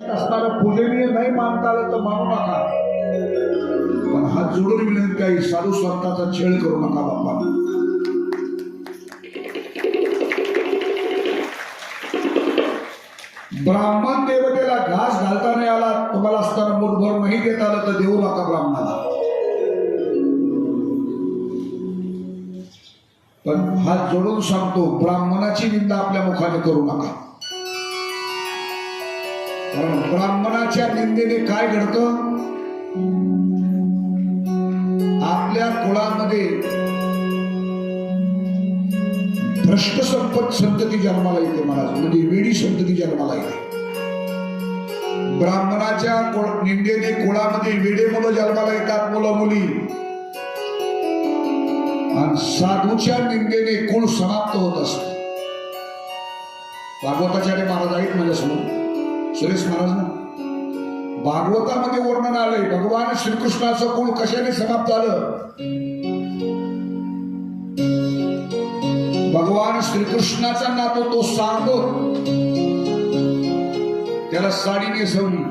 असणारं पूजनीय नाही मानता आलं तर मानू नका, पण हात जोडून विनंती आहे, साधू स्वतःचा छेड करू नका बाप्पा. ब्राह्मण देवतेला घास घालता नाही आला, तुम्हाला असताना मुठभर नाही देत आलं तर देऊ नका ब्राह्मणाला. पण हात जोडून सांगतो, ब्राह्मणाची निंदा आपल्या मुखाने करू नका. कारण ब्राह्मणाच्या निंदेने काय घडतं, आपल्या कुळामध्ये भ्रष्ट संपत संतती जन्माला येते महाराज, म्हणजे वेडी संतती जन्माला येते. ब्राह्मणाच्या निंदेने कुळामध्ये वेडे मुलं जन्माला येतात, मुलं मुली. आणि साधूच्या निंदेने कुळ समाप्त होत असत. भागवताचार्य महाराज आहेत माझ्यासमोर, सुरेश महाराज ना. भागवतामध्ये वर्णन आलंय भगवान श्रीकृष्णाचं कुळ कशाने समाप्त झालं. भगवान श्रीकृष्णाचा नातो तो सांगतो, त्याला साडी नेसवली,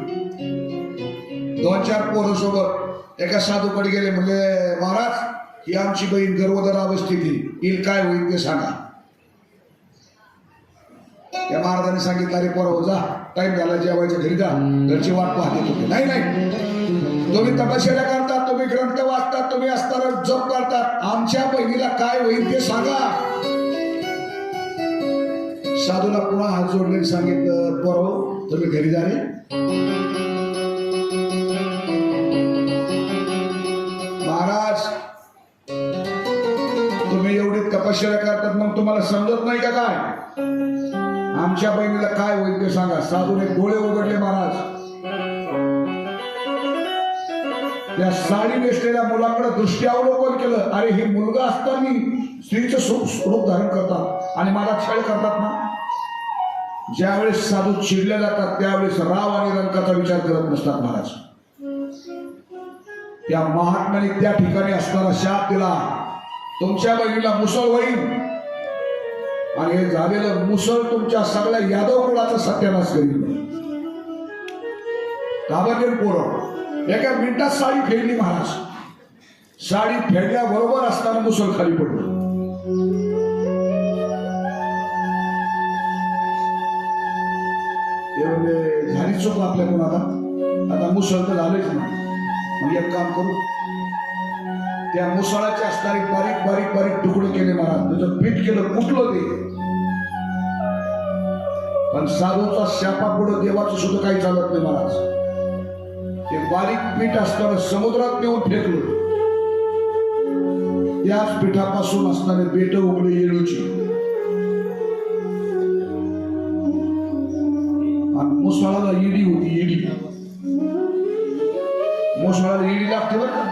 2-4 पोरं सोबत एका साधूकडे गेले, म्हणजे महाराज ही आमची बहीण गर्भधार अवस्थेत येईल, काय होईल ते सांगा. त्या महाराजांनी सांगितलं, अरे पोरं जा, टाइम झाला जेवायच्या घरी जा, घरची वाट पाहते तुम्ही. नाही नाही, तुम्ही तपश्चर्या करतात, तुम्ही ग्रंथ वाचतात, तुम्ही असताना जप करतात, आमच्या बहिणीला काय होईल ते सांगा. साधूला पुन्हा हात जोडले, सांगितलं, पोरं तुम्ही घरी जा रे. महाराज तुम्ही एवढी तपश्चर्या करतात, मग तुम्हाला समजत नाही का काय, आमच्या बहिणीला काय होईल ते सांगा. साधूने डोळे उघडले महाराज, त्या साडी नेसलेल्या मुलाकडे दृष्टी अवलोकन केलं. अरे हे मुलगा असताना स्त्रीचं स्वरूप धारण करतात आणि मला छळ करतात ना. ज्यावेळेस साधू चिडले जातात त्यावेळेस राव आणि रंकाचा विचार करत नसतात महाराज. त्या महात्म्याने त्या ठिकाणी असताना शाप दिला, तुमच्या बहिणीला मुसळ होईल आणि हे झालेलं मुसळ तुमच्या सगळ्या यादव कुळाचा सत्यानाश करील. घाबरले पोरं, एका मिनिटात साडी फेडली महाराज. साडी फेडल्याबरोबर असताना मुसळ खाली पडलं. झाली चूक आपल्याकडून, आता मुसळ तर झालेच ना. मग एक काम करू, त्या मुसळाचे असणारे बारीक बारीक बारीक तुकडे केले महाराज, त्याचं पीठ केलं, कुठलं ते. पण साधूचा शापापुढे देवाचं सुद्धा काही चालत नाही महाराज. ते बारीक पीठ असताना समुद्रात नेऊन फेकलं. त्याच पिठापासून असणारे बेट उगले येळूची. आणि मुसळाला इडी होती, इडी. मुसळाला इडी लागते बरं का,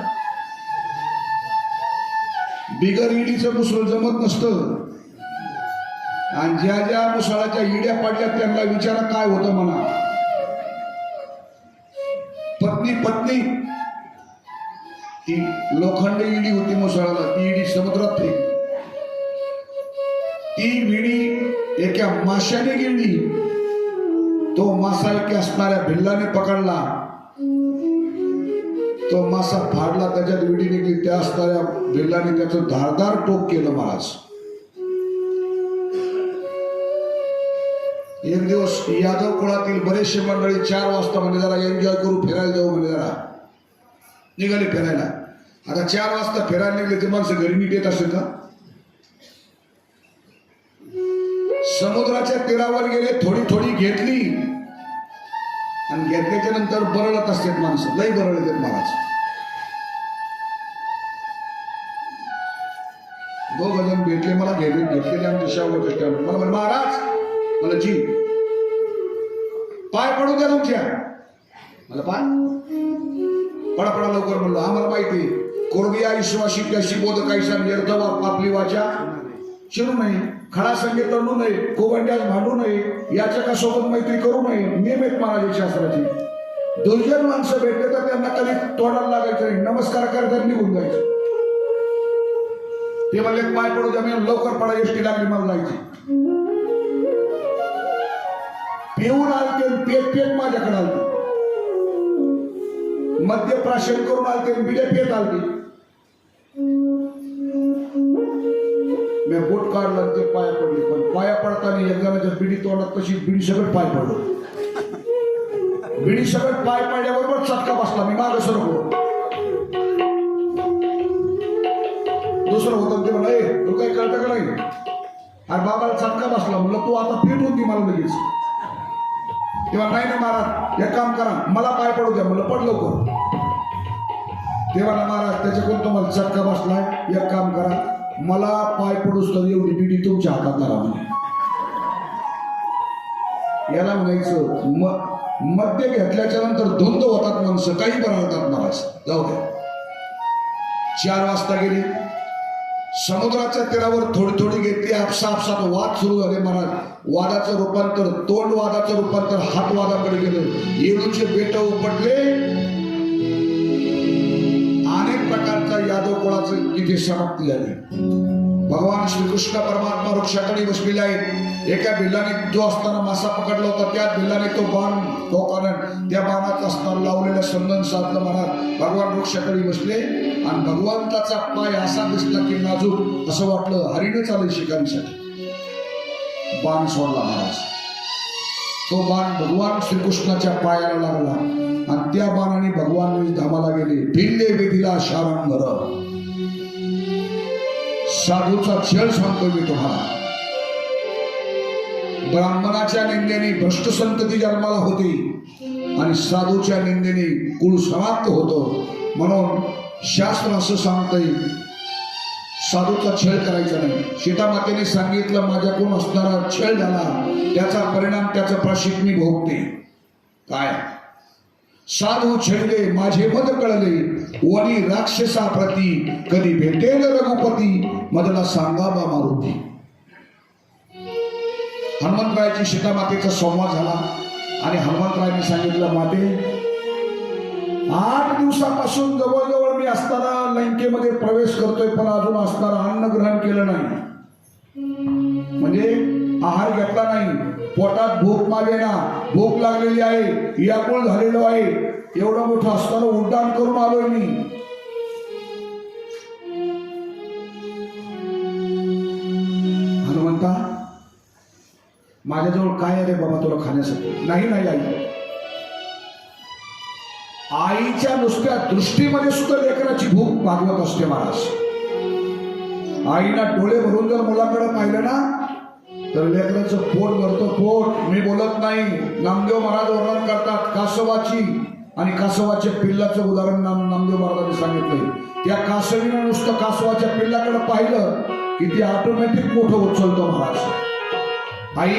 बिगर इडीचं मुसळ जमत नसतं. आणि ज्या ज्या मुसळाच्या इड्या पडल्या त्यांना विचारा काय होतं म्हणा. पत्नी ती लोखंड इडी होती मुसळाला, ती इडी समुद्रात फेकली. ती विडी एका माशाने गिळली, तो मासा एका असणाऱ्या भिल्लाने पकडला, तो मासा फाडला, त्याच्यात विडी निघली, त्या असणाऱ्या भिल्लाने त्याचं धारदार टोक केलं महाराज. एक दिवस यादव कुळातील बरेचसे मंडळी 4 वाजता म्हणजे जरा एन्जॉय करू, फिरायला जाऊ म्हणजे जरा निघाले फिरायला. आता 4 वाजता फिरायला निघले ते माणसं घरी नीट येत असेल का. समुद्राच्या तीरावर गेले, थोडी थोडी घेतली आणि घेतल्याच्या नंतर बरळत असतात माणसं, लई बरळत आहेत महाराज. 2 जण भेटले मला, घेतलेले आमच्या शाहूच्या स्टँड. मला म्हणे, महाराज मला जी पाय पडू द्या तुमच्या. मला पाय पडा पडा लवकर. म्हणलं आम्हाला माहिती, कोरडी आयुष्यवाशी त्याशी बोध काहीसा व्यर्थ आपली वाचा शिरू नये, खडा संगीत तरणू नये, कोवंड्यास भांडू नये, याच्या का सोबत मैत्री करू नये. नियम आहेत महाराज शास्त्राची. दुर्जन माणसं भेटले तर त्यांना कधी तोंडाला लागायचं नाही, नमस्कार करतात निघून जायचं. ते म्हणले पाय पडू द्या, मी लवकर पडा, एसटी लागली मला जायची. पिऊन आलते पेट पेट माझ्याकडे आलते, मद्यप्राशन करून आलते, बिड्या पेट आलते. मी बोट काढला ते पाया पडले, पण पाया पडताना एकजणाच्या बिडी तोंडात तशी बिडी सगळं पाय पडलो. बिडी सगळं पाय पडल्याबरोबर चटका बसला. मी मागं सरकलो. दुसरं होतं ते म्हणा, तू काही कळतं का नाही? अरे बाबाला चटका बसला. म्हणलं तू आता फिट होती मला लगेच. तेव्हा नाही ना महाराज, एक काम करा, मला पाय पडू द्या. म्हणलं पड लवकर. तेव्हा ना महाराज, त्याच्याकडून तुम्हाला चटका बसलाय, एक काम करा, मला पाय पडूस तर एवढी बिडी तुमच्या हातात धरा म्हणे. याला म्हणायचं मद्य घेतल्याच्या नंतर धुंद होतात माणसं, काही बनवतात महाराज. जाऊ द्या. 4 वाजता गेले. समुद्राच्या तीरावर थोडी थोडी घेतली. आपसात वाद सुरू झाले महाराज. वादाचं रूपांतर, तोंड वादाचं रूपांतर हात वादाकडे गेलं. येळूचे बेट उपटले. अनेक प्रकारच्या यादव कुळाचं तिथे समाप्ती झाली. भगवान श्रीकृष्ण परमात्मा वृक्षाखाली बसलेले आहेत. एका भिल्लाने जो असताना मासा पकडला होता, त्या भिल्लाने तो बाण टोकानं त्या बाणात असताना लावलेलं संबंध साधलं महाराज. भगवान वृक्षाखाली बसले आणि भगवंताचा पाय असा दिसला की नाजूक, असं वाटलं हरिण चालेल शिकारीसाठी. बाण सोडला महाराज. तो बाण भगवान श्रीकृष्णाच्या पायाला लागला आणि त्या बाणाने भगवान धामाला गेले. भिल्ले वेदीला शारंगर. साधूचा छळ सांगतो मी तुम्हाला. ब्राह्मणाच्या निंदेने भ्रष्ट संतती जन्माला होती आणि साधूच्या निंदेने कुळ समाप्त होतो. म्हणून शास्त्र असं सांगतंय, साधूचा छळ करायचा नाही. सीतामातेने सांगितलं, माझ्याकडून असणारा छळ झाला, त्याचा परिणाम, त्याचं प्रायश्चित्त मी भोगते. काय? साधू छळले माझे मद कळले, वनी राक्षसा प्रती, कधी भेटेल रघुपती, मदला सांगा बा मारुती. हनुमंतरायाची सीतामातेचा संवाद झाला आणि हनुमंतरायांनी सांगितलं, माते 8 दिवसापासून जवळजवळ मी असताना लंकेमध्ये प्रवेश करतोय, पण अजून असताना अन्न ग्रहण केलं नाही. म्हणजे आहार घेतला नाही. पोटात भूक मागेना, भूक लागलेली आहे, व्याकुळ झालेलो आहे. एवढं मोठं असताना उड्डाण करून आलोय मी. हनुमंता, माझ्याजवळ काय आहे रे बाबा तुला खाण्यासाठी? नाही नाही आई. आईच्या नुसत्या दृष्टीमध्ये सुद्धा लेकराची भूक भागवत असते महाराज. आईना डोळे भरून जर मुलाकडे पाहिलं ना तर लेकराचं पोट भरतो, पोट. मी बोलत नाही. नामदेव महाराज वर्णन करतात कासवाची आणि कासवाच्या पिल्लाचं उदाहरण नामदेव महाराजांनी सांगितलंय. त्या कासवीनं नुसतं कासवाच्या पिल्लाकडे पाहिलं की ती ऑटोमॅटिक मोठं उचलतो महाराज. आई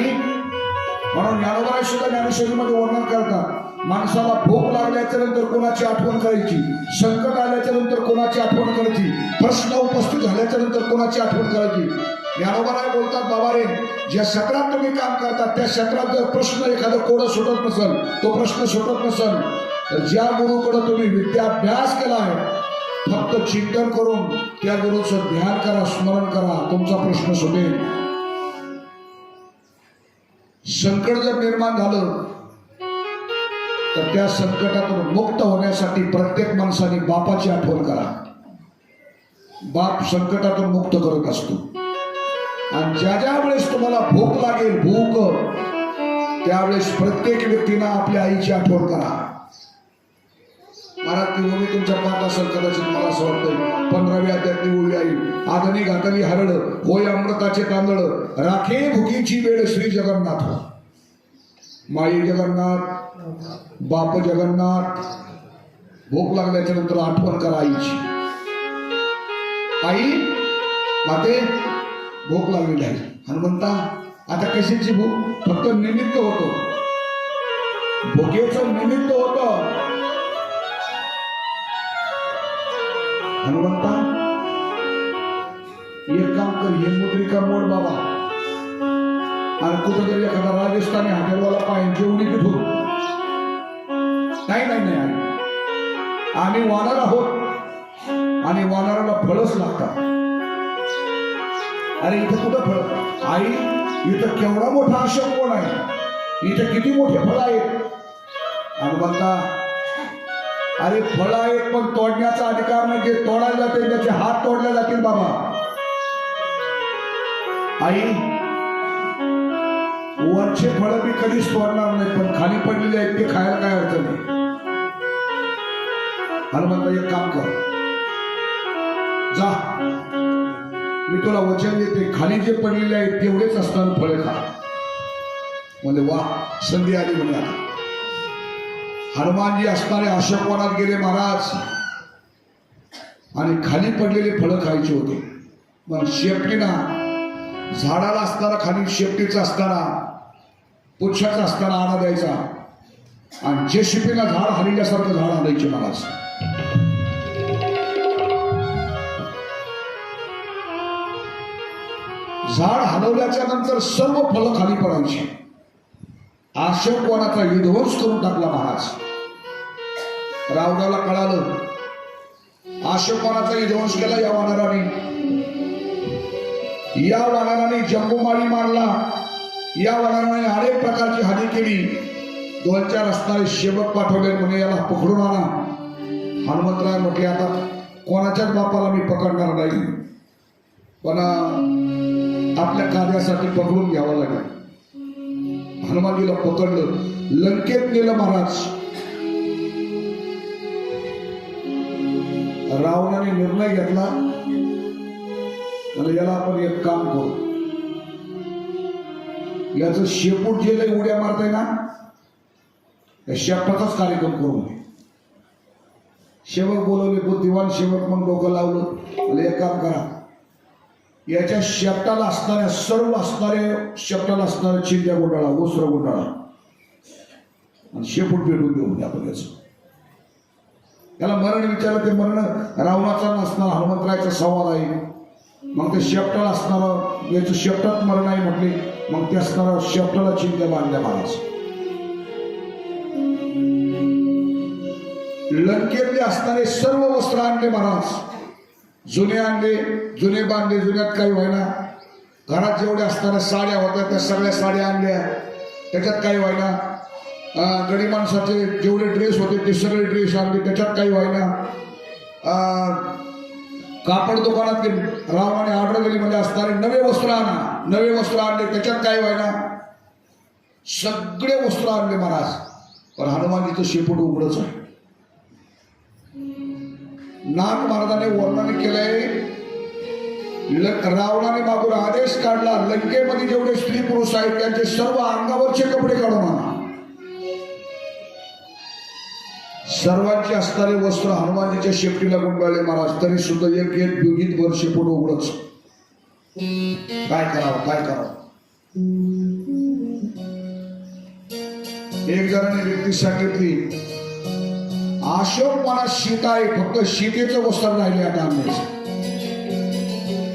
म्हणून ज्ञानोबा सुद्धा ज्ञानेश्वरीमध्ये वर्णन करतात, माणसाला भूक लागल्याच्या नंतर कोणाची आठवण करायची, संकट आल्याच्या नंतर कोणाची आठवण करायची, प्रश्न उपस्थित झाल्याच्या नंतर कोणाची आठवण करायची. ज्ञानोबा बोलतात, बाबा रे, ज्या क्षेत्रात तुम्ही काम करतात त्या क्षेत्रात जर प्रश्न एखादं कोडं सुटत नसेल, तो प्रश्न सुटत नसेल, तर ज्या गुरुकडे तुम्ही विद्याभ्यास केला आहे, फक्त चिंतन करून त्या गुरुचं ध्यान करा, स्मरण करा, तुमचा प्रश्न सुटेल. संकट जर निर्माण झालं तर त्या संकटातून मुक्त होण्यासाठी प्रत्येक माणसाने बापाची आठवण करा. बाप संकटातून मुक्त करत असतो. आणि ज्या ज्या वेळेस तुम्हाला भूक लागेल, भूक, त्यावेळेस प्रत्येक व्यक्तीनं आपल्या आईची आठवण करा. महाराज ती ओवी तुमच्या पाठ असेल कदाचित, मला असं वाटतंय. 15व्या अध्यायातली ओवी आई, आदनी घातली हरड, होय अमृताचे तांदळ, राखे भुकीची वेळ श्री जगन्नाथ. माई जगन्नाथ, बाप जगन्नाथ. भूक लागल्याच्या नंतर आठवण करा आईची. आई, माते भूक लागलेली आहे. हनुमंता, आता कशाची भूक? फक्त निमित्त होतो, भुकेचं निमित्त होतं. हनुमंता, एक काम कर, हे मुद्रिका मोड बाबा आणि कुठं तरी एखादा राजस्थानी हॉटेलवाला पाहिजे जेवणी कुठून. नाही नाही नाही, आम्ही वानर आहोत आणि वानराला फळच लागतात. अरे इथं कुठं फळ? आई, इथं केवढा मोठा आश्रम कोण आहे? इथे किती मोठे फळ आहेत. आणि म्हणता अरे फळ आहेत पण तोडण्याचा अधिकार नाही. जे तोडायला जाते त्याचे हात तोडले जातील बाबा. आई वरचे फळ मी कधीच तोडणार नाही, पण खाली पडलेले आहेत ते खायला काय अडचण नाही. हनुमंत एक काम कर, जा, मी तुला वचन देते, खाली जे पडलेले आहेत तेवढेच असताना फळे खा. म्हणजे वा, संधी आली म्हणे. आता हनुमानजी असणारे अशोकवनात गेले महाराज आणि खाली पडलेले फळं खायचे होते. मग शेपटीना झाडाला असताना खाली शेपटीचा असताना पुच्छाचा असताना आणा द्यायचा आणि जे शिपीला झाड हलल्यासारखं झाड आणायचे महाराज. झाड हलवल्याच्या नंतर सर्व फळं खाली पडायची. अशोकवनाचा विध्वंस करून टाकला महाराज. रावणाला कळालं अशोकवनाचा विध्वंस केला या वानराने. या वानराने जंबूमाळी मारला. या वानराने अनेक प्रकारची हानी केली. 2-4 असणारे सेवक पाठवले, म्हणे याला पकडून आणा. हनुमंतराय म्हटले आता कोणाच्याच बापाला मी पकडणार नाही, पण आपल्या कार्यासाठी पकडून घ्यावं लागेल. हनुमानजीला पकडलं, लंकेत नेलं महाराज. रावणाने निर्णय घेतला, म्हणजे याला आपण एक काम करू, याचं शेपूट जे काही उड्या मारताय ना त्या शेपटाचाच कार्यक्रम करू. सेवक बोलवले, बुद्धिवान सेवक मग डोकं लावलं, म्हणजे एक काम करा, याच्या शेपटाला असणाऱ्या सर्व शेपटाला असणाऱ्या चिंध्या गुंडाळा, वस्त्र गुंडाळा आणि शेपूट पेटून देऊन आपण याचं. त्याला मरण विचारलं, ते मरण रावणाचा नसणार हनुमंतरायचा संवाद आहे. मग ते शेपटाला असणारं याचं शेपटात मरण आहे म्हटले, मग ते असणारा शेपटाला चिंध्या बांधल्या महाराज. लंकेतले असणारे सर्व वस्त्र आणले महाराज. जुने आणले, जुने बांधले, जुन्यात काही व्हायना. घरात जेवढ्या असणाऱ्या साड्या होत्या त्या सगळ्या साड्या आणल्या, त्याच्यात काही व्हायना. गडी माणसाचे जेवढे ड्रेस होते ते सगळे ड्रेस आणले, त्याच्यात काही व्हायना. कापड दुकानात रावणाने ऑर्डर दिली, म्हणजे असणारे नवे वस्त्र आणा. नवे वस्त्र आणले, त्याच्यात काही व्हायना. सगळे वस्त्र आणले महाराज. पण हनुमानजीचं शेपूट उघडच आहे. नाग महाराजाने वर्णन केलंय, रावणाने मागून आदेश काढला, लंकेमध्ये जेवढे स्त्री पुरुष आहेत त्यांचे सर्व अंगावरचे कपडे काढून आणा. सर्वांचे असणारे वस्त्र हनुमानजीच्या शेपटीला गुंडाळले महाराज. तरी सुद्धा एक दुगीत वर शेपूट उघडच. काय करावं, काय करावं. एक जणाने व्यक्ती सांगितली, अशोकवनात सीता आहे, फक्त सीतेचं वस्त्र राहिले आता आणायचं.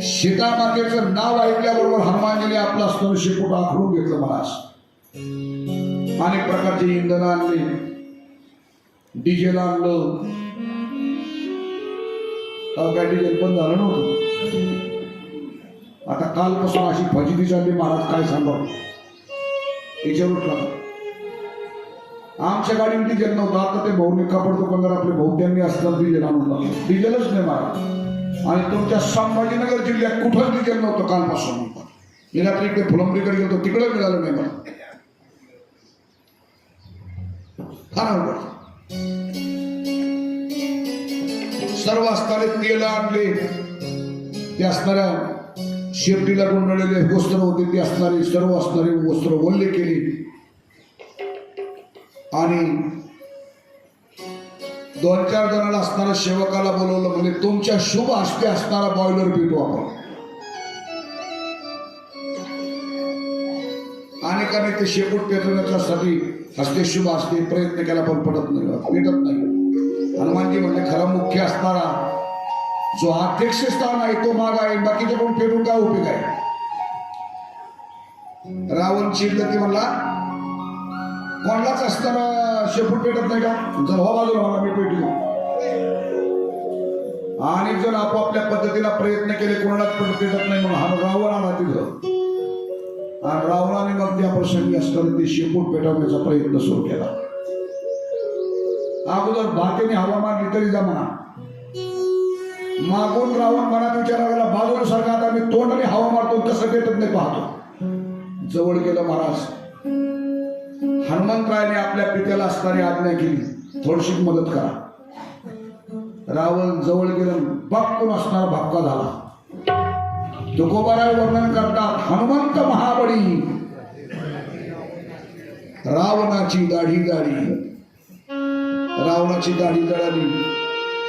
सीता मातेचं नाव ऐकल्याबरोबर हनुमानजीने आपलं असणारं शेपूट आखडून घेतलं महाराज. अनेक प्रकारचे इंधन आणले, डिझेल आणलं. काय डिझेल पण झालं नव्हतं. आता कालपासून अशी फजिती चालली महाराज, काय सांगावं. याच्यावर उठला, आमच्या गाडीत डिझेल नव्हतं. आता ते भाऊने कापड दुकानदार आपले भाऊ त्यांनी असतात डिझेल आणून टाकलं. डिझेलच नाही महाराज. आणि तुमच्या संभाजीनगर जिल्ह्यात कुठंच डिझेल नव्हतं कालपासून. मी रात्री इकडे फुलंब्रीकडे गेलो, तिकडे मिळालं नाही मला. हा सर्व असणारे तेल आणले, ते असणाऱ्या शेपटीला गुंडाळलेले वस्त्र होते ते असणारे सर्व असणारे वस्त्र ओले केले. आणि 2-4 जणांना असणाऱ्या सेवकाला बोलवलं, म्हणजे तुमच्या शुभ हस्ते असणारा बॉयलर पेटू आपण. अनेकांनी ते शेपूट पेटवण्यासाठी हस्ते शुभ हस्ते प्रयत्न केला, पण पडत नाही, पेटत नाही. हनुमानजी म्हणजे खरा मुख्य असणारा जो अध्यक्ष स्थान आहे तो माग आहे, बाकीच्या पण पेटून काय उपयोग आहे. रावण चिडलं, ते म्हणला कोणालाच असताना शेपूट पेटत नाही का, जर हो बाजूला मला मी पेटलो. आणि जर आपापल्या पद्धतीला प्रयत्न केले कोणालाच पण पेटत नाही, म्हणून हा रावण आला तिथं. आणि रावणाने मग त्या प्रसंगी असताना ते शेपूट पेटवण्याचा प्रयत्न सुरू केला. अगोदर भातेने हवा मारली तरी जमा. मागून रावण मनात विचार लागला, बाजूला सारखा आता मी तोंडाने हवा मारतो कसं पेटत नाही पाहतो. जवळ गेलं महाराज. हनुमंतरायाने आपल्या पित्याला असणारी आज्ञा केली, थोडीशी मदत करा. रावण जवळ गेलं, बक्कून असणारा भपका झाला. तुकोबाराय वर्णन करतात, हनुमंत महाबळी रावणाची दाढी जाळी. रावणाची दाढी जळाली.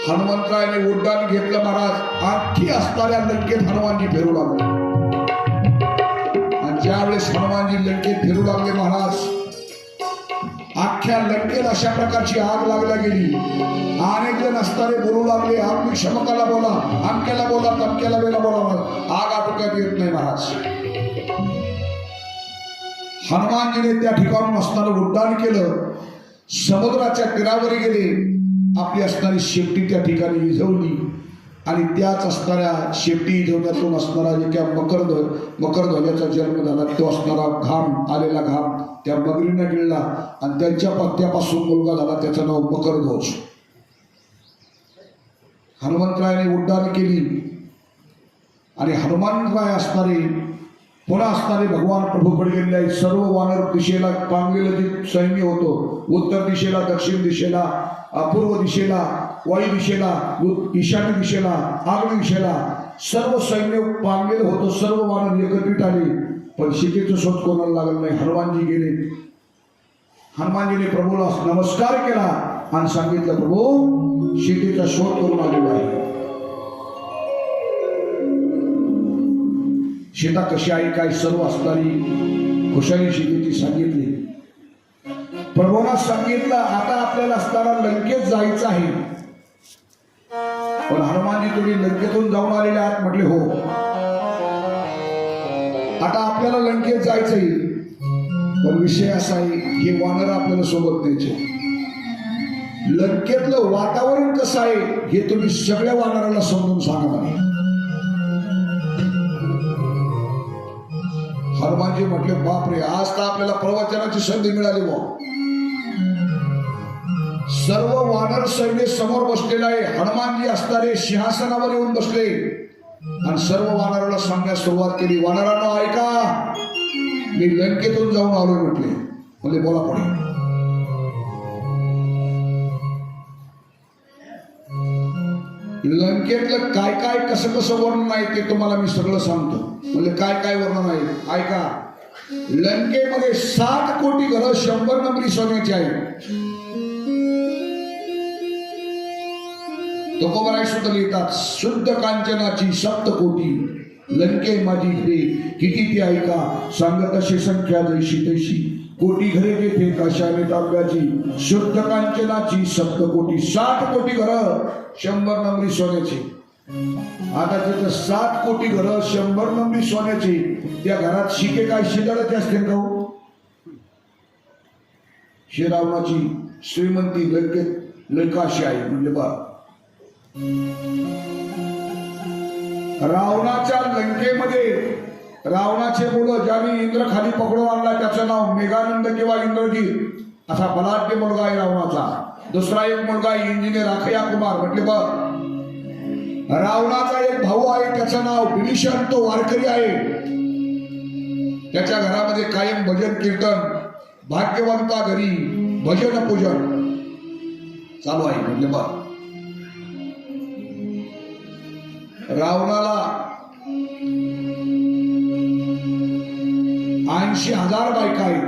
हनुमंतरायाने उड्डाण घेतलं महाराज. अख्खी असणाऱ्या लंकेत हनुमानजी फिरू लागले. आणि ज्यावेळेस हनुमानजी लंकेत फिरू लागले महाराज, अख्ख्या लंकेत अशा प्रकारची आग लागल्या गेली. अनेक जण असणारे बोलू लागले, आम्ही क्षमकाला बोला, अमक्याला बोला, तमक्याला वेळेला बोला. आग आटोक्यात येत नाही महाराज. हनुमानजीने त्या ठिकाणून असणारं उड्डाण केलं. समुद्राच्या तीरावर गेले. आपली असणारी शेपटी त्या ठिकाणी इझवली आणि त्याच असणाऱ्या शेपटी इझवण्यातून असणारा जे काय मकरध्वजाचा जन्म झाला, तो असणारा घाम, आलेला घाम त्या मगरीने गिळला आणि त्यांच्या पत्त्यापासून मुलगा झाला, त्याचं नाव मकरध्वज. हनुमंतरायाने उड्डाण केली आणि हनुमंतराय असणारे पुन्हा असणारे भगवान प्रभूकडे गेलेले आहेत. सर्व वानर दिशेला पांगलेलं जे सैन्य होतं, उत्तर दिशेला, दक्षिण दिशेला, पूर्व दिशेला, वायू दिशेला, ईशान्य दिशेला, आग्नेय दिशेला सर्व सैन्य पांगलेलं होतं. सर्व वानर एकत्रित आले, पण सीतेचा शोध कोणाला लागला नाही. हनुमानजी गेले. हनुमानजीने प्रभूला नमस्कार केला आणि सांगितलं, प्रभू सीतेचा शोध करून आलेला आहे. सीता कशी आहे काय सर्व असणारी खुशाली सीतेची सांगितली. प्रभूंना सांगितलं, आता आपल्याला असताना लंकेत जायचं आहे. पण हनुमानजी तुम्ही लंकेतून जाऊन आलेले आहात. म्हटले हो. आता आपल्याला लंकेत जायचंय, पण विषय असा आहे, हे वानर आपल्याला सोबत न्यायचे. लंकेतलं वातावरण कसं आहे हे तुम्ही सगळ्या वानराला समजून सांगा मला. हनुमानजी म्हटले, बापरे, आज तर आपल्याला प्रवचनाची संधी मिळाली बा. सर्व वानर सैन्य समोर बसलेला आहे. हनुमानजी असणारे सिंहासनावर येऊन बसले आणि सर्व वानराला सांगण्यास सुरुवात केली. वानरांनो ऐका, मी लंकेतून जाऊन आलोय म्हटले. म्हणजे बोला पुढे. लंकेतलं काय काय कसं कसं वर्णन आहे ते तुम्हाला मी सगळं सांगतो. म्हणजे काय काय वर्णन आहे ऐका. लंकेमध्ये 7 कोटी घरं 100 नंबरी सोन्याची आहेत. तुकोबाराय सुद्धा लिहितात, शुद्ध कांचनाची 7 कोटी लंके माझी घरे किती ती ऐका. सांगत अशी संख्या जैशी तैशी कोटी घरे जेथे काशाने तांब्याची. शुद्ध कांचनाची 7 कोटी 7 कोटी घरं 100 नंबरी सोन्याची. आता तिथं 7 कोटी घरं 100 नंबरी सोन्याची. त्या घरात शिके काय शिदळते असते का हो? श्रीरावणाची श्रीमंती लंकेत लंकाशी आहे. म्हणजे बा रावणाच्या लंकेमध्ये रावणाचे मुलं ज्याने इंद्र खाली पकडून आणला त्याचं नाव मेघानंद किंवा इंद्रजीत असा बलाढ्य मुलगा आहे रावणाचा. दुसरा एक मुलगा इंजिनियर अखया कुमार. म्हटले बघ, रावणाचा एक भाऊ आहे त्याचं नाव विभीषण, तो वारकरी आहे. त्याच्या घरामध्ये कायम भजन कीर्तन, भाग्यवंता घरी भजन पूजन चालू आहे. म्हटले बघ, रावणाला 80,000 बायका आहेत.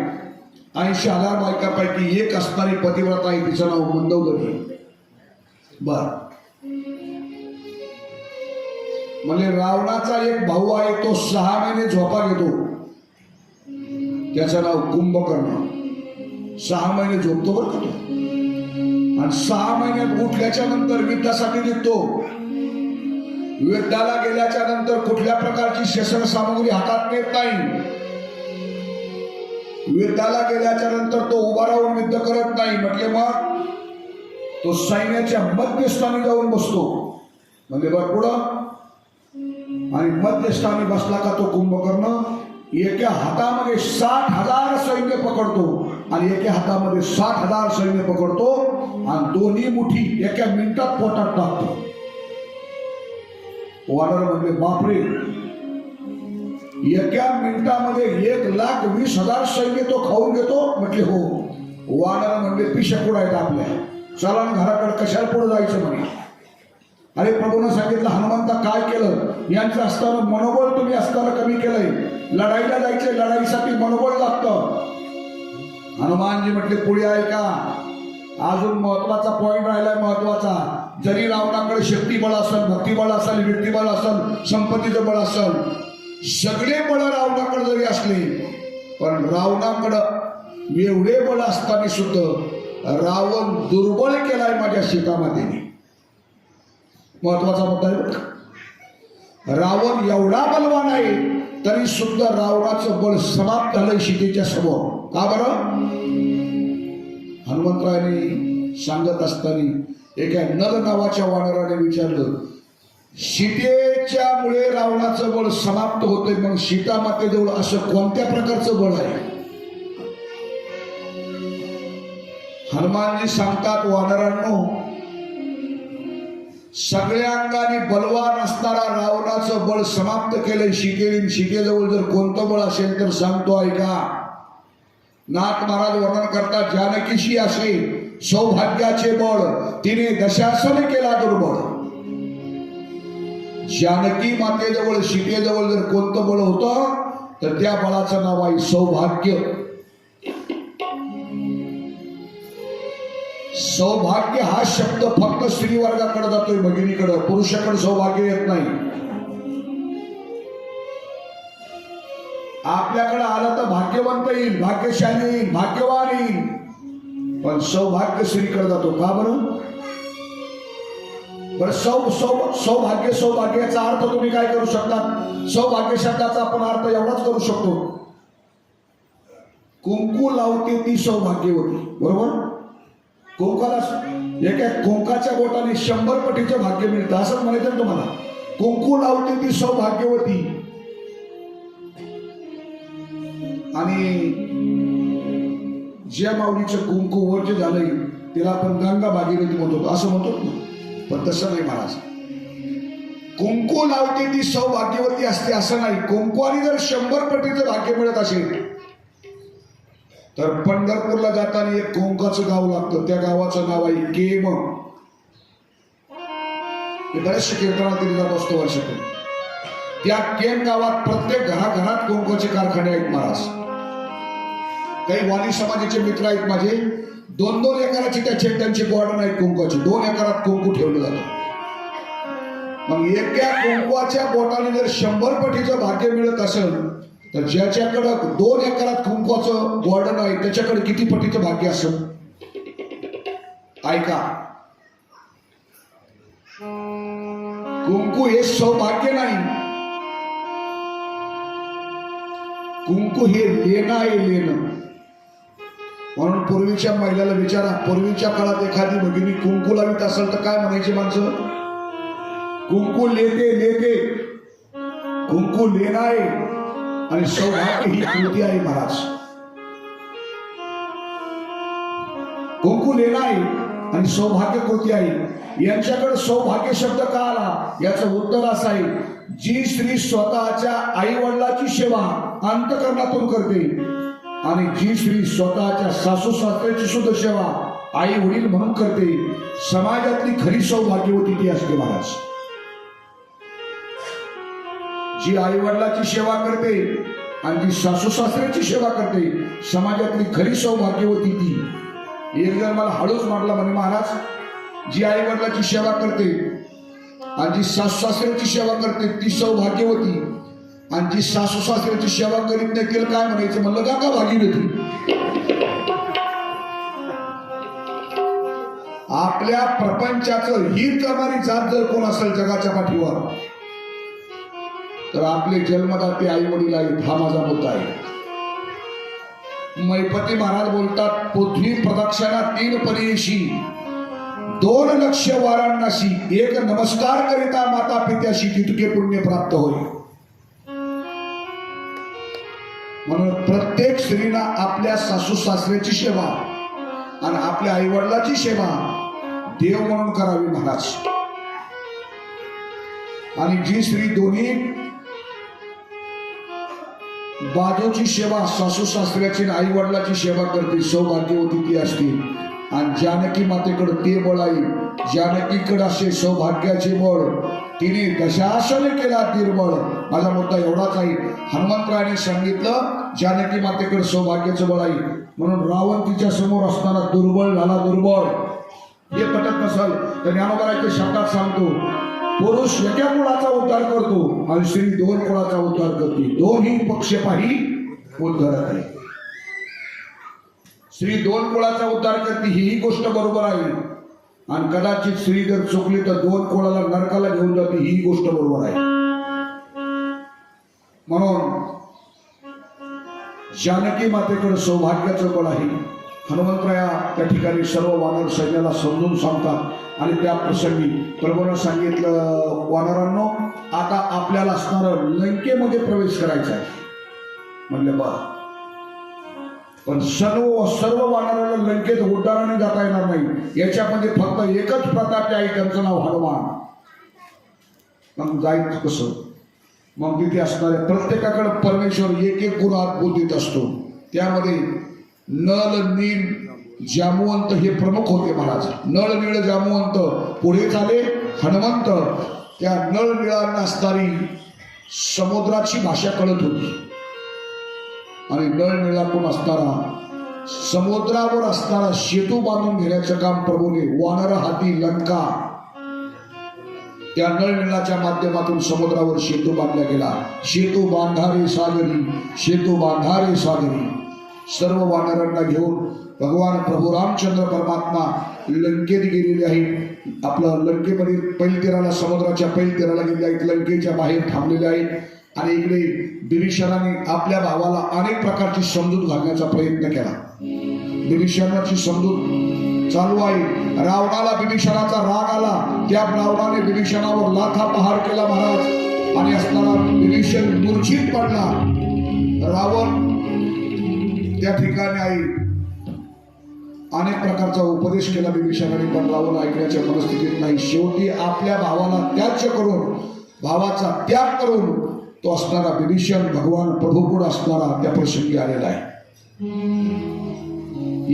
80,000 बायकापैकी एक असणारी पतिव्रता आहे, तिचं नाव मंदोदरी. बर, म्हणजे रावणाचा एक भाऊ आहे, तो 6 महिने झोपा घेतो, त्याचं नाव कुंभकर्ण. 6 महिने झोपतो बरं का तो. आणि 6 महिन्यात उठल्याच्या नंतर युद्धासाठी निघतो. युद्धाला गेल्याच्या नंतर कुठल्या प्रकारची शस्त्र सामग्री हातात नेत नाही. युद्धाला गेल्याच्या नंतर तो उभा राहून युद्ध करत नाही. म्हटले मग तो सैन्याच्या मध्यस्थानी जाऊन बसतो. म्हणजे बरं पुढं आणि मध्यस्थानी बसला का तो कुंभकर्ण एका हातामध्ये 60,000 सैन्य पकडतो आणि एका हातामध्ये 60,000 सैन्य पकडतो आणि दोन्ही मुठी एका मिनिटात पोटात टाकतो. वानर म्हणले बापरे, एका मिनिटामध्ये 1,20,000 सैन्य तो खाऊन घेतो. म्हटले हो. वानर म्हणले पिशा कुठं आहेत आपल्या, चला ना घराकडे, कशाला पुढे जायचं म्हणे. अरे प्रभूनं सांगितलं हनुमंता काय केलं, यांचं असताना मनोबळ तुम्ही असताना कमी केलंय, लढाईला जायचंय, लढाईसाठी मनोबळ लागतं. हनुमानजी म्हटले पुढे आहे का, अजून महत्वाचा पॉइंट राहिलाय महत्वाचा. जरी रावणाकडे शक्तीबळ असेल, भक्तिबळ असेल, व्यक्तिबळ असेल, संपत्तीचं बळ असेल, सगळे बळ रावणाकडे जरी असले, पण रावणाकडं एवढे बळ असताना सुद्धा रावण दुर्बळ केलाय माझ्या सीतामातेने. महत्वाचा मुद्दा आहे. रावण एवढा बलवान आहे तरी सुद्धा रावणाचं बळ समाप्त झालंय सीतेच्या समोर. का बरं? हनुमंतरायाने सांगत असताना एका नर नावाच्या वानराने विचारलं, सीतेच्या मुळे रावणाचं बळ समाप्त होतंय, मग सीतामातेजवळ असं कोणत्या प्रकारचं बळ आहे? हनुमानजी सांगतात, वानरांनो, सगळ्या अंगाने बलवान असणारा रावणाचं बळ समाप्त केलंय सीतेने. सीतेजवळ जर कोणतं बळ असेल तर सांगतो ऐका. नाथ महाराज वर्णन करतात, जानकीशी असे सौभाग्याचे बळ तिने दशासन केला दुर्बळ. जानकी मातेजवळ सीतेजवळ जर कोणतं बळ होतं तर त्या बळाचं नाव आहे सौभाग्य. सौभाग्य हा शब्द फक्त स्त्री वर्गाकडे जातोय, भगिनीकडे, पुरुषाकडे सौभाग्य येत नाही. आपल्याकडे आलं तर भाग्यवंत येईल, भाग्यशाली येईल, भाग्यवान येईल, पण सौभाग्य स्त्रीकडे जातो. का बरं? सौभाग्य, सौभाग्याचा अर्थ तुम्ही काय करू शकता? सौभाग्य शब्दाचा आपण अर्थ एवढाच करू शकतो, कुंकू लावते ती सौभाग्यवती. बरोबर? कुंकाला एका कुंकाच्या बोटाने 100 पटीचं भाग्य मिळतं, असंच म्हणायचं तुम्हाला. कुंकू लावते ती सौभाग्यवती. आणि ज्या माऊलीचं कुंकू वरचे झालंय तिला आपण गंगा भागीरथी म्हणतो, असं म्हणतो ना, पण तसं नाही महाराज. कुंकू लावते ती सौभाग्यवती असते असं नाही. कुंकवाने जर 100 पटीचं भाग्य मिळत असेल तर पंढरपूरला जाताना एक कुंकाचं गाव लागतं, त्या गावाचं नाव आहे केम. हे बरेचसे कीर्तनात जात असतो वर्षातून. त्या केम गावात प्रत्येक घराघरात कुंकाचे कारखाने आहेत महाराज. काही वाणी समाजाचे मित्र आहेत माझे, 2-2 एकराची त्यांची गॉर्डन आहेत कुंकाची. 2 एकरात कुंकू ठेवलं जातं. मग एका कुंकवाच्या बोटाने जर 100 पटीचं भाग्य मिळत असेल तर ज्याच्याकडं 2 एकरात कुंकवाचं गॉर्डन आहे त्याच्याकडे किती पटीचं भाग्य असेल? ऐका, कुंकू हे सौभाग्य नाही, कुंकू हे लेणं आहे, लेणं. म्हणून पूर्वीच्या महिलाला विचारा, पूर्वीच्या काळात एखादी भगिनी कुंकू लावित असेल तर काय म्हणायची माणसं? कुंकू लेते लेते, कुंकू लेणं आहे आणि सौभाग्य ही कृती आहे महाराज. कुंकू लेणं आहे आणि सौभाग्य कृती आहे. यांच्याकडे सौभाग्य शब्द का आला याचं उत्तर असं आहे, जी स्त्री स्वतःच्या आई वडिलाची सेवा अंतःकरणातून करते आणि जी स्त्री स्वतःच्या सासू सासऱ्याची सुद्धा सेवा आई वडील म्हणून करते, समाजातली खरी सौभाग्यवती ती असते महाराज. जी आई वडिलाची सेवा करते आणि जी सासू सासऱ्याची सेवा करते, समाजातली खरी सौभाग्यवती ती. एक जण मला हळूच म्हटला, म्हणे महाराज, जी आई वडिलाची सेवा करते आणि जी सासू सासऱ्याची सेवा करते ती सौभाग्यवती, आणि जी सासू सासऱ्याची सेवा करीत नाही तिला काय म्हणायचं? म्हणलं गंगा भागीरथी. आपल्या प्रपंचाचं हित करणारी जात जर कोण असेल जगाच्या पाठीवर तर आपले जन्मदाते आई वडील आहेत. हा माझा मुद्दा आहे. मैपती महाराज बोलतात, पृथ्वी प्रदक्षिणा 3 परियेशी 2 लक्ष वाराणसी, 1 नमस्कार करिता माता पित्याशी तितके पुण्य प्राप्त होईल. म्हणून प्रत्येक स्त्रीला आपल्या सासू सासऱ्याची सेवा आणि आपल्या आई वडिलाची सेवा देव म्हणून करावी महाराज. आणि जी स्त्री दोन्ही बाजूची सेवा सासू सासऱ्याची आई वडिलाची सेवा करते सौभाग्यवती ती असते. आणि जानकी मातेकडे ते बळ आहे, जानकीकडे असे सौभाग्याचे बळ, तिने दशासने केला निर्बळ. माझा मुद्दा एवढाच आहे, हनुमंतरायाने सांगितलं जानकी मातेकडे सौभाग्याचं बळ आहे म्हणून रावण तिच्या समोर असताना दुर्बळ झाला. दुर्बळ हे पटत नसल तर ज्ञानोबाच्या शब्दात सांगतो, पुरुष एका कुळाचा उद्धार करतो आणि स्त्री दोन कुळाचा उद्धार करते. दोन्ही पक्षपाही उद्धारक आहे. स्त्री दोन कुळाचा उद्धार करते ही गोष्ट बरोबर आहे. आणि कदाचित स्त्री जर चुकली तर दोन कुळाला नरकाला घेऊन जाते ही गोष्ट बरोबर आहे. म्हणून जानकी मातेकडे सौभाग्याचं बळ आहे. हनुमंतराया त्या ठिकाणी सर्व वानर सैन्याला समजून सांगतात आणि त्या प्रसंगी प्रभूने सांगितलं, वानरांनो आता आपल्याला असणारं लंकेमध्ये प्रवेश करायचा आहे. म्हणले बा, पण सर्व वानराला लंकेत उड्डाणाने जाता येणार नाही. याच्यामध्ये फक्त एकच प्रतापी आहे, त्यांचं नाव हनुमान. मग जायचं कसं? मग तिथे असणाऱ्या प्रत्येकाकडे परमेश्वर एक एक गुण बुद्धीत असतो. त्यामध्ये नळ नील जामुवंत हे प्रमुख होते महाराज. नळ नीळ जामुवंत पुढे झाले हनुमंत. त्या नळ निळांना असणारी समुद्राची भाषा कळत होती आणि नळ निळातून असणारा समुद्रावर असणारा सेतू बांधून घेण्याचं काम प्रभूने वानर हाती लंका त्या नळ निळाच्या माध्यमातून समुद्रावर सेतू बांधला गेला. सेतू बांधारे सागरी, सेतू बांधारे सागरी. सर्व वानरांना घेऊन भगवान प्रभू रामचंद्र परमात्मा लंकेत गेलेले आहेत. आपलं लंकेमध्ये पैलतीराला समुद्राच्या पैलतीराला गेले आहेत, लंकेच्या बाहेर थांबलेले आहेत. आणि इकडे विभीषणाने आपल्या भावाला अनेक प्रकारची समजूत घालण्याचा प्रयत्न केला. विभीषणाची समजूत चालू आहे. रावणाला विभीषणाचा राग आला, त्या रावणाने विभीषणावर लाथा पहार केला महाराज. आणि असताना विभीषण मूर्छित पडला. रावण त्या ठिकाणी आहे अनेक प्रकारचा उपदेश केला विभीषणाने, पण रावण ऐकण्याच्या मनस्थितीत नाही. शेवटी आपल्या भावाला त्याज्य करून, भावाचा त्याग करून तो असणारा विभीषण भगवान प्रभूपुढे असणारा त्या प्रसंगी आलेला आहे.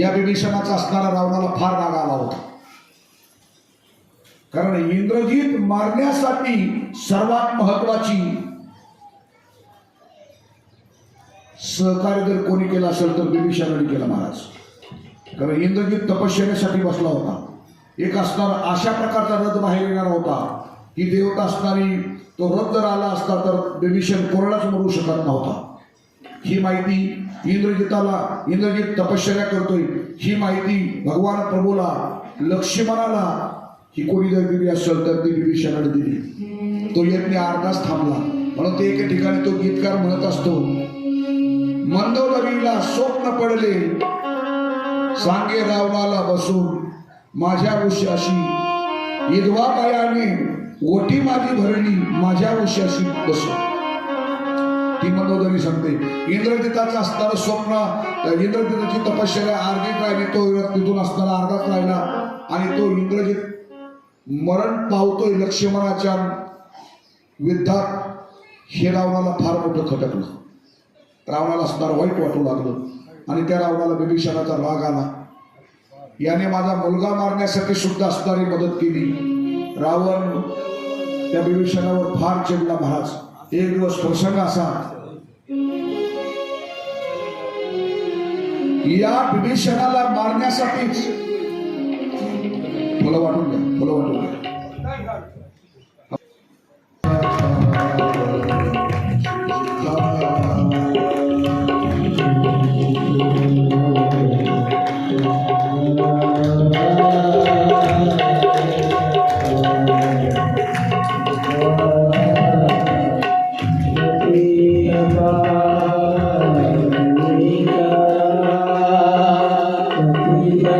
या विभीषणाचा असणारा रावणाला फार राग आला होता. कारण इंद्रजित मारण्यासाठी सर्वात महत्वाची सहकार्य जर कोणी केलं असेल तर विभीषणाने केलं महाराज. कारण इंद्रजित तपश्चर्यासाठी बसला होता. एक असणारा अशा प्रकारचा रथ बाहेर येणार होता, ही देवता असणारी तो रथ जर आला असता तर विभीषण कोरडाच मरू शकत नव्हता. ही माहिती इंद्रजित तपश्चर्या करतोय ही माहिती भगवान प्रभूला, लक्ष्मणाला ही कोणी जर दिली असेल तर ती विभीषणाने दिली. तो यज्ञ अर्धाच थांबला. म्हणून ते एके ठिकाणी तो गीतकार म्हणत असतो, मंदोदरीला स्वप्न पडले सांगे रावणाला बसून, माझ्या उशाशी इदवा पायाने ओटी माझी भरणी, माझ्या उशाशी बसून. ती मंदोदरी सांगते. इंद्रजिताचं असणारं स्वप्न, इंद्रजिताची तपश्चर्या अर्धीच राहिली, तो तिथून असणारा अर्धाच राहिला आणि तो इंद्रजित मरण पावतोय लक्ष्मणाच्या युद्धात. हे रावणाला फार मोठं खटकलं. रावणाला असणारं वाईट वाटू लागलं आणि त्या रावणाला विभीषणाचा राग आला. याने माझा मुलगा मारण्यासाठी सुद्धा असणारी मदत केली. रावण त्या विभीषणावर फार चिडला महाराज. एक दिवस प्रसंग असा, या विभीषणाला मारण्यासाठीच फुलं वाटून घ्या, फुलं वाटून घ्या.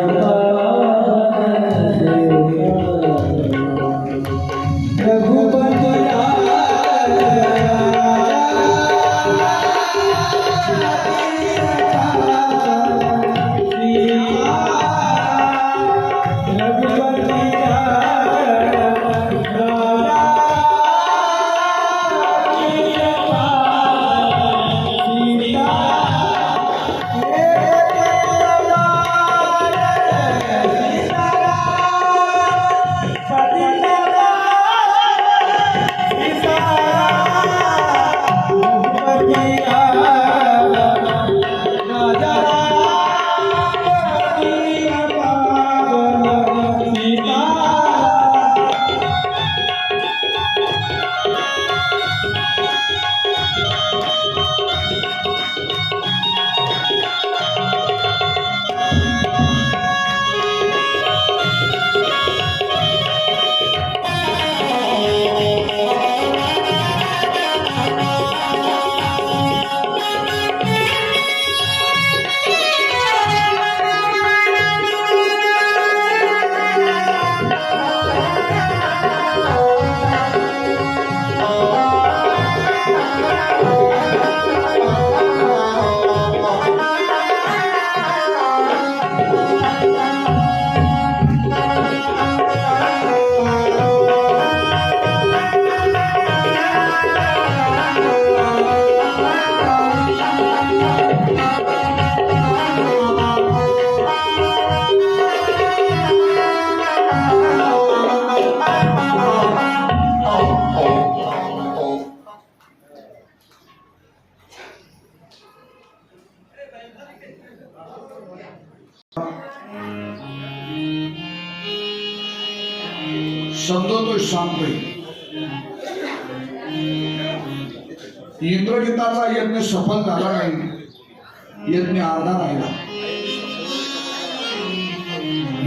Bye. समजवतोय, सांगतोय. इंद्रजिताचा यज्ञ सफल झाला नाही, यज्ञ अर्धा राहिला.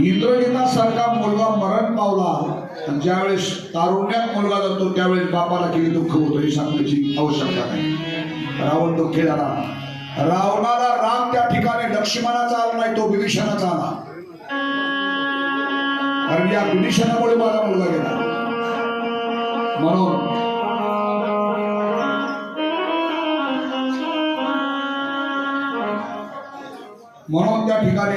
इंद्रजितासारखा मुलगा मरण पावला, आणि ज्यावेळेस तारुण्यात मुलगा जातो त्यावेळेस बापाला किती दुःख होतं हे सांगण्याची आवश्यकता नाही. रावण दुःखी झाला. रावणाला राम त्या ठिकाणी लक्ष्मणाचा आला नाही, तो विभीषणाचा आला. कारण या विभीषणामुळे माझा मुलगा गेला. म्हणून त्या ठिकाणी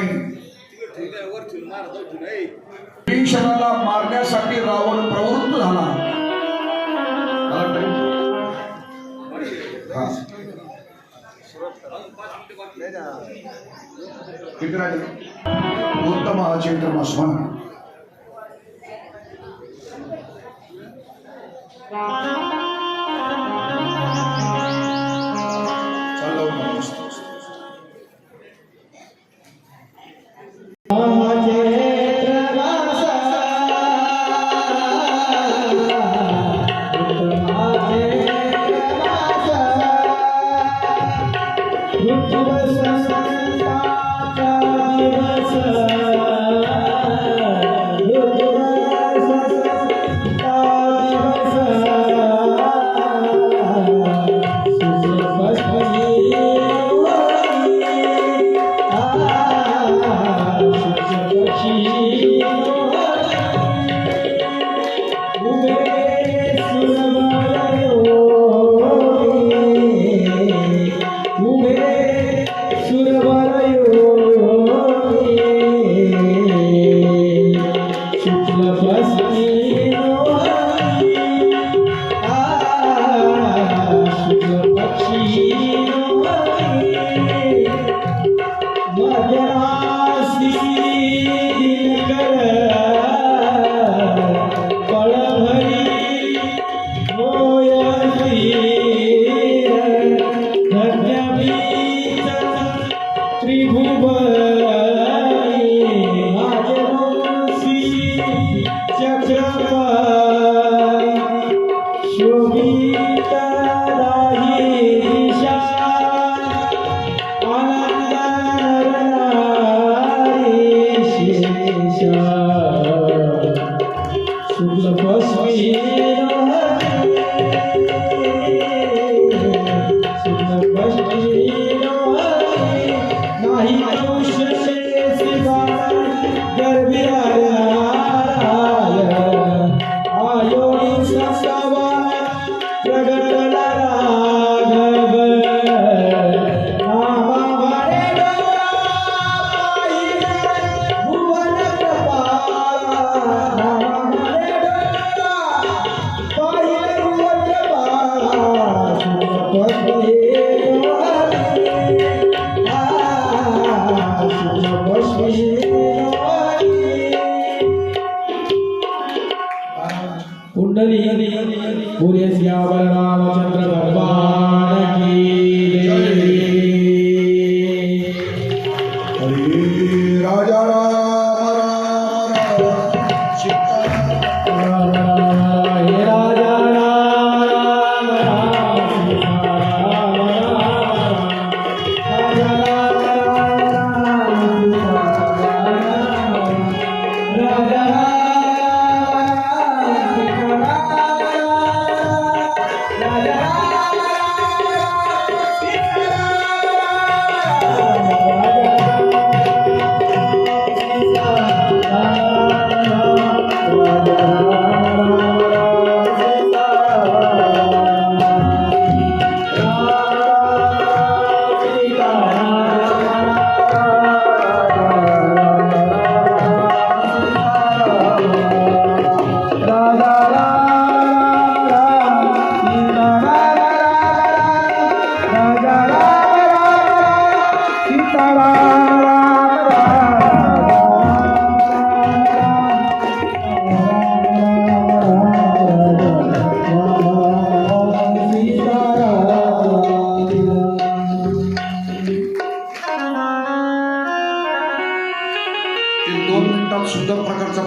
विभीषणाला मारण्यासाठी रावण प्रवृत्त झाला. उत्तम चैत्र मास म्हणा.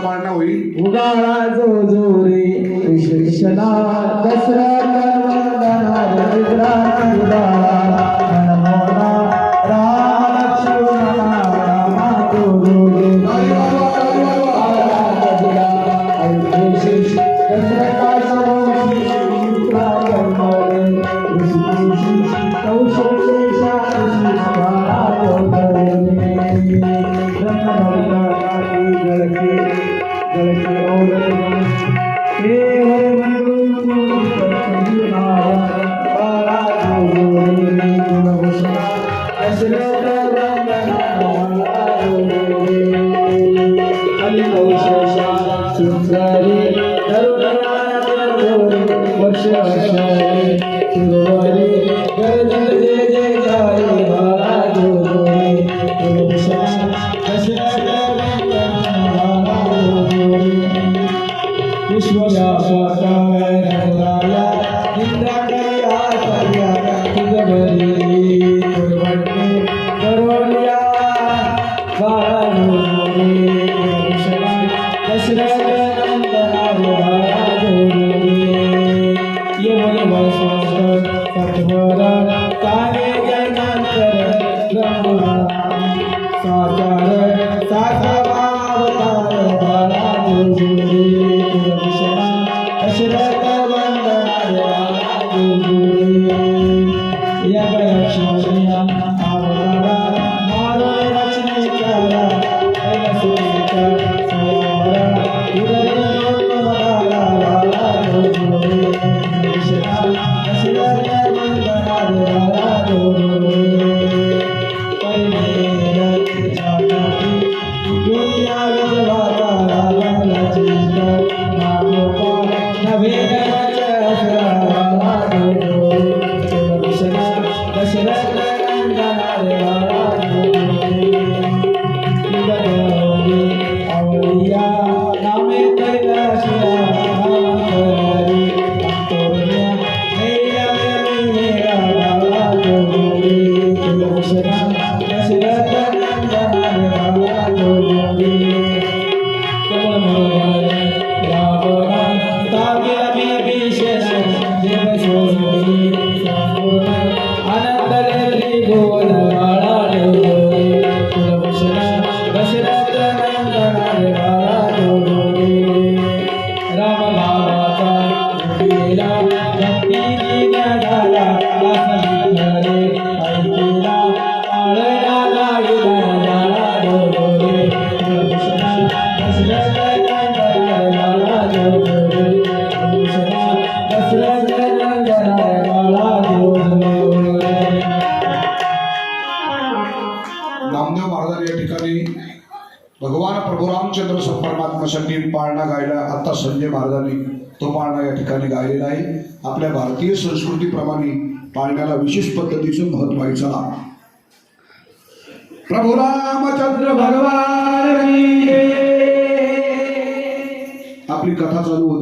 पाळणा होईल. उगाळा जो जो रे शिक्षणा दसरा वंदना रुद्रा उगाळा मनमोहना राम लक्ष्मणा रामा गुरु नामदेव महाराज या ठिकाणी भगवान प्रभू रामचंद्र परमात्म्यासाठी पाळणा गायला. आता संजय महाराजांनी तो पाळणा या ठिकाणी गायलेला आहे. आपल्या भारतीय संस्कृतीप्रमाणे पाळण्याला विशेष पद्धतीचं महत्व आहे. चला, प्रभू रामचंद्र भगवान आपली कथा चालू होती.